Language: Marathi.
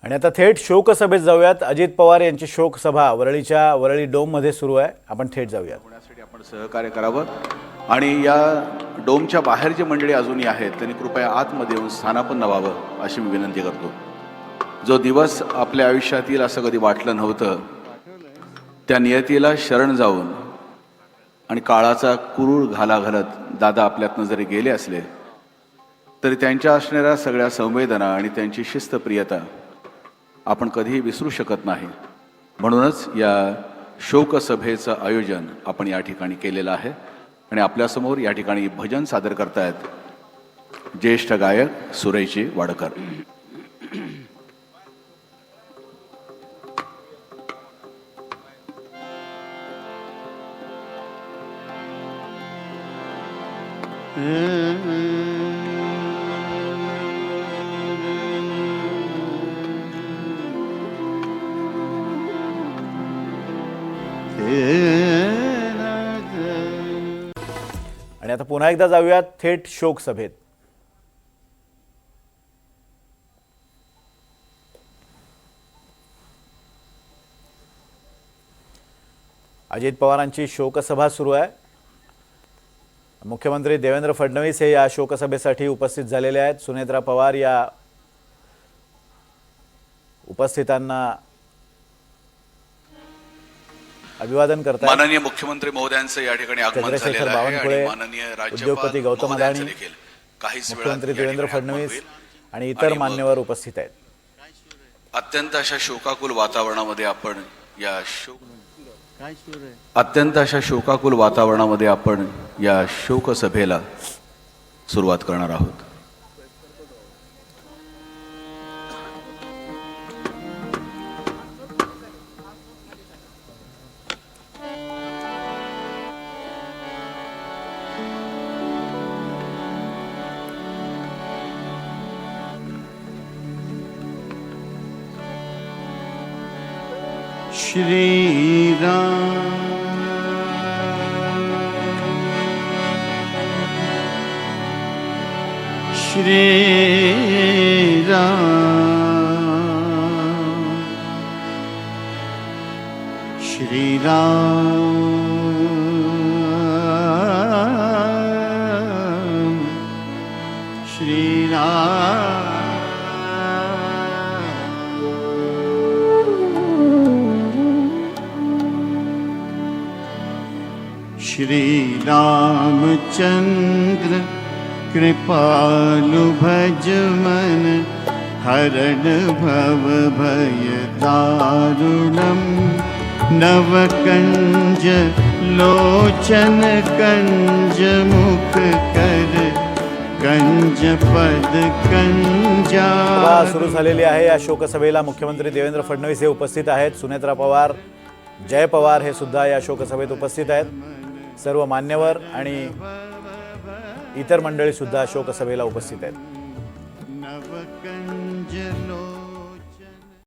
आणि आता थेट शोकसभेत जाऊयात। अजित पवार यांची शोकसभा वरळीच्या वरळी डोममध्ये सुरू आहे। आपण थेट जाऊयात। होण्यासाठी आपण सहकार्य करावं आणि या डोमच्या बाहेर जे मंडळी अजूनही आहेत त्यांनी कृपया आतमध्ये येऊन स्थानापन्न व्हावं अशी मी विनंती करतो। जो दिवस आपल्या आयुष्यातील असं कधी वाटलं नव्हतं त्या नियतीला शरण जाऊन आणि काळाचा कुरूळ घाला घालत दादा आपल्यातनं जरी गेले असले तरी त्यांच्या असणाऱ्या सगळ्या संवेदना आणि त्यांची शिस्तप्रियता आपण कधीही विसरू शकत नाही। म्हणूनच या शोकसभेचं आयोजन आपण या ठिकाणी केलेलं आहे आणि आपल्यासमोर या ठिकाणी भजन सादर करतायत ज्येष्ठ गायक सुरेशजी वाडकर। आणि आता पुन्हा एकदा जाऊयात थेट शोकसभेत। अजित पवारांची शोकसभा सुरू आहे। मुख्यमंत्री देवेंद्र फडणवीस हे या शोकसभेसाठी उपस्थित झालेले आहेत। सुनेत्रा पवार या उपस्थितांना अभिवादन करतात। माननीय मुख्यमंत्री महोदयांचं या ठिकाणी आगमन झालेलं आहे आणि माननीय उद्योगपती गौतम अदानी, मुख्यमंत्री देवेंद्र फडणवीस आणि इतर मान्यवर उपस्थित आहेत। अत्यंत अशा शोकाकुल वातावरणामध्ये आपण या शोकसभेला सुरुवात करणार आहोत। श्री राम श्री राम श्री राम श्री राम श्री रामचंद्र कृपालु भज मन हरण भव भय दारुणम नव कंज लोचन कंज मुख कर कंज पद कंजा। सुरू झालेली आहे। या शोकसभेला मुख्यमंत्री देवेंद्र फडणवीस हे उपस्थित आहेत। सुनेत्रा पवार, जय पवार हे सुद्धा या शोकसभेत उपस्थित आहेत। सर्व मान्यवर आणि इतर मंडळी सुद्धा शोकसभेला उपस्थित आहेत।